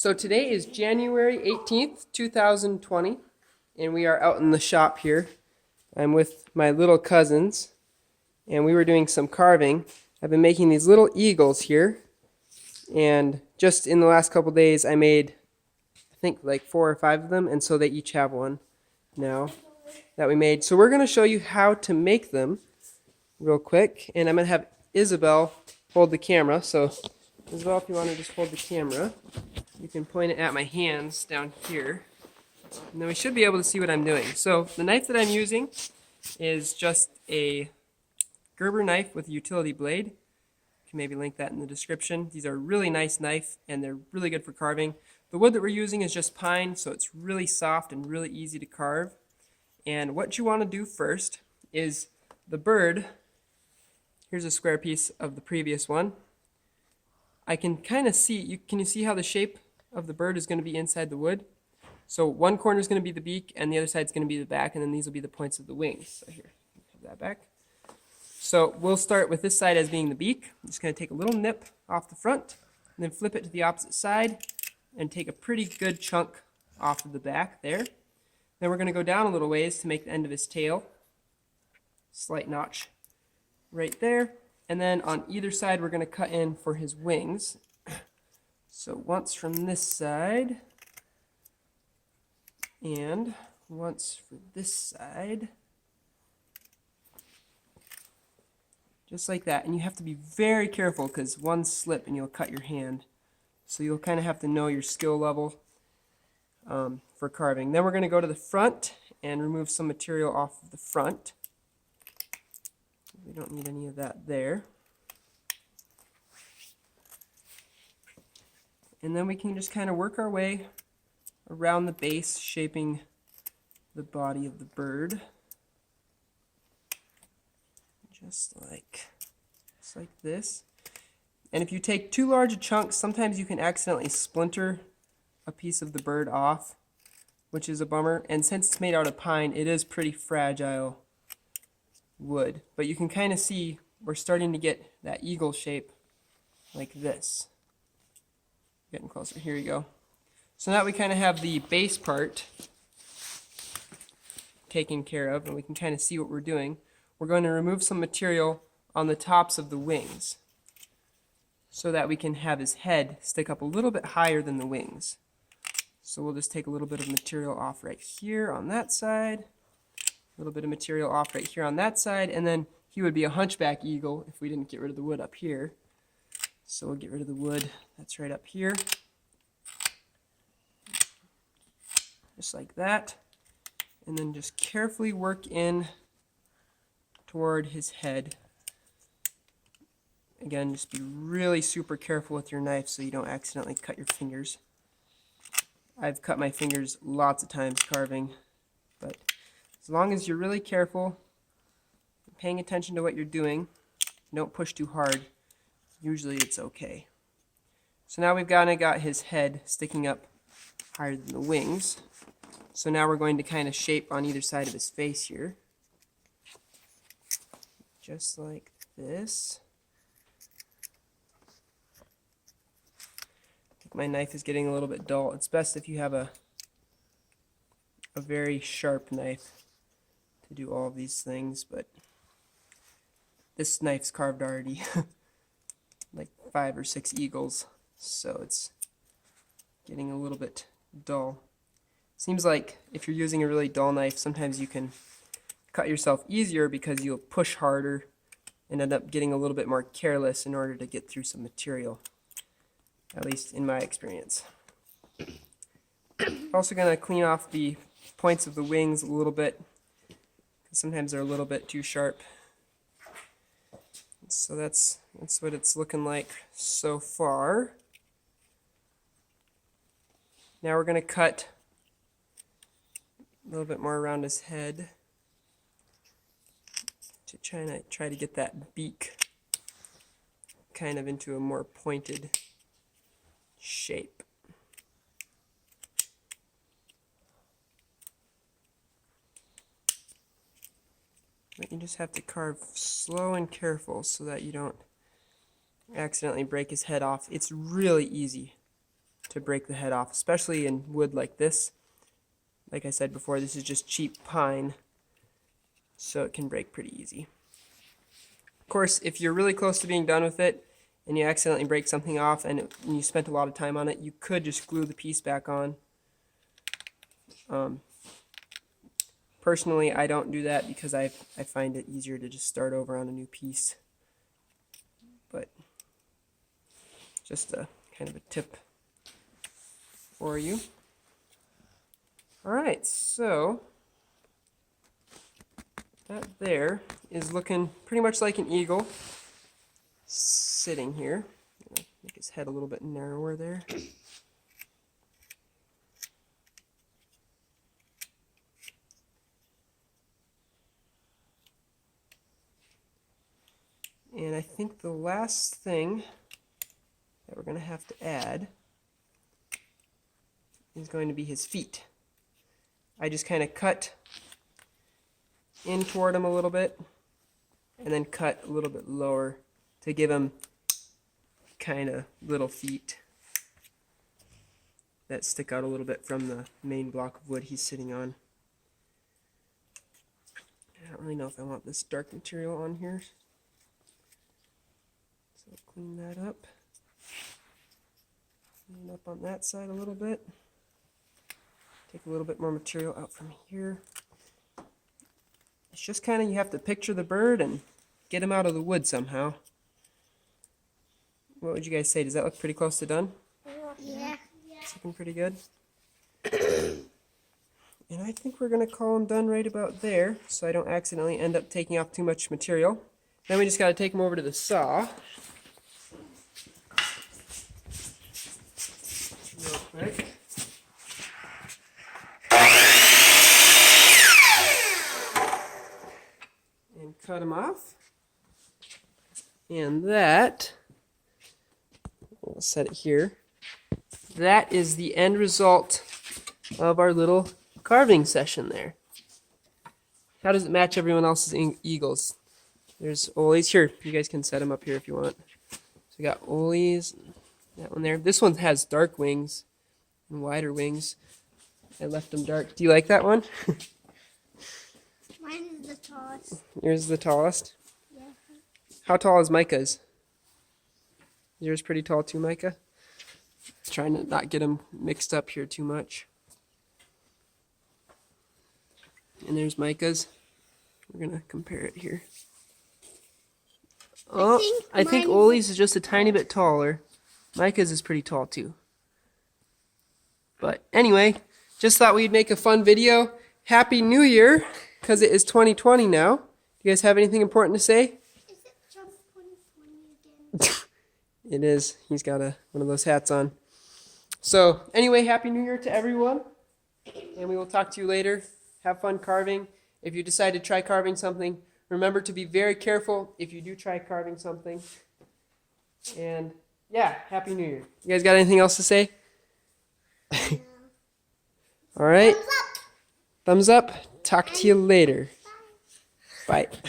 So today is January 18th, 2020, and we are out in the shop here. I'm with my little cousins, and we were doing some carving. I've been making these little eagles here, and just in the last couple days I made, I think, like 4 or 5 of them, and so they each have one now that we made. So we're going to show you how to make them real quick, and I'm going to have Isabel hold the camera. So Isabel, if you want to just hold the camera, you can point it at my hands down here, and then we should be able to see what I'm doing. So the knife that I'm using is just a Gerber knife with a utility blade. You can maybe link that in the description. These are a really nice knife, and they're really good for carving. The wood that we're using is just pine, so it's really soft and really easy to carve. And what you want to do first is the bird. Here's a square piece of the previous one. I can kind of see, can you see how the shape of the bird is going to be inside the wood? So one corner is going to be the beak, and the other side is going to be the back, and then these will be the points of the wings. So here, have that back. So we'll start with this side as being the beak. I'm just going to take a little nip off the front, and then flip it to the opposite side, and take a pretty good chunk off of the back there. Then we're going to go down a little ways to make the end of his tail. Slight notch right there. And then on either side, we're going to cut in for his wings. So once from this side, and once for this side. Just like that. And you have to be very careful, because one slip and you'll cut your hand. So you'll kind of have to know your skill level for carving. Then we're going to go to the front and remove some material off of the front. We don't need any of that there. And then we can just kind of work our way around the base, shaping the body of the bird. Just like this. And if you take too large a chunk, sometimes you can accidentally splinter a piece of the bird off, which is a bummer. And since it's made out of pine, it is pretty fragile wood. But you can kind of see we're starting to get that eagle shape like this. Getting closer. Here you go. So now we kind of have the base part taken care of, and we can kind of see what we're doing. We're going to remove some material on the tops of the wings so that we can have his head stick up a little bit higher than the wings. So we'll just take a little bit of material off right here on that side, a little bit of material off right here on that side, and then he would be a hunchback eagle if we didn't get rid of the wood up here. So we'll get rid of the wood that's right up here, just like that, and then just carefully work in toward his head. Again, just be really super careful with your knife so you don't accidentally cut your fingers. I've cut my fingers lots of times carving, but as long as you're really careful, paying attention to what you're doing, don't push too hard, usually it's okay. So now we've kind of got his head sticking up higher than the wings. So now we're going to kind of shape on either side of his face here. Just like this. I think my knife is getting a little bit dull. It's best if you have a very sharp knife to do all of these things, but this knife's carved already like 5 or 6 eagles, so it's getting a little bit dull. Seems like if you're using a really dull knife, sometimes you can cut yourself easier because you'll push harder and end up getting a little bit more careless in order to get through some material, at least in my experience. Also going to clean off the points of the wings a little bit, because sometimes they're a little bit too sharp. So that's what it's looking like so far. Now we're going to cut a little bit more around his head to try to get that beak kind of into a more pointed shape. But you just have to carve slow and careful so that you don't accidentally break his head off. It's really easy to break the head off, especially in wood like this. Like I said before, this is just cheap pine, so it can break pretty easy. Of course, if you're really close to being done with it and you accidentally break something off and you spent a lot of time on it, you could just glue the piece back on. Personally, I don't do that because I find it easier to just start over on a new piece. But just a kind of a tip for you. Alright, so that there is looking pretty much like an eagle sitting here. I'm gonna make his head a little bit narrower there. And I think the last thing that we're going to have to add is going to be his feet. I just kind of cut in toward him a little bit and then cut a little bit lower to give him kind of little feet that stick out a little bit from the main block of wood he's sitting on. I don't really know if I want this dark material on here. So clean that up. Clean up on that side a little bit. Take a little bit more material out from here. It's just kind of, you have to picture the bird and get him out of the wood somehow. What would you guys say? Does that look pretty close to done? Yeah. It's looking pretty good. And I think we're going to call him done right about there so I don't accidentally end up taking off too much material. Then we just got to take him over to the saw. Real quick. And cut him off. And that, we'll set it here. That is the end result of our little carving session there. How does it match everyone else's eagles? There's Oli's. Here, you guys can set them up here if you want. So we got Oli's, that one there. This one has dark wings and wider wings. I left them dark. Do you like that one? Mine is the tallest. Yours is the tallest? Yeah. How tall is Micah's? Is yours pretty tall too, Micah? Trying to not get them mixed up here too much. And there's Micah's. We're going to compare it here. Oh, I think Oli's is just a tiny bit taller. Micah's is pretty tall too. But anyway, just thought we'd make a fun video. Happy New Year, because it is 2020 now. Do you guys have anything important to say? Is it Trump 2020 again? It is. He's got one of those hats on. So anyway, Happy New Year to everyone. And we will talk to you later. Have fun carving. If you decide to try carving something, remember to be very careful if you do try carving something. And yeah, Happy New Year. You guys got anything else to say? No. All right. Thumbs up. Thumbs up. Talk to you later. Bye. Bye.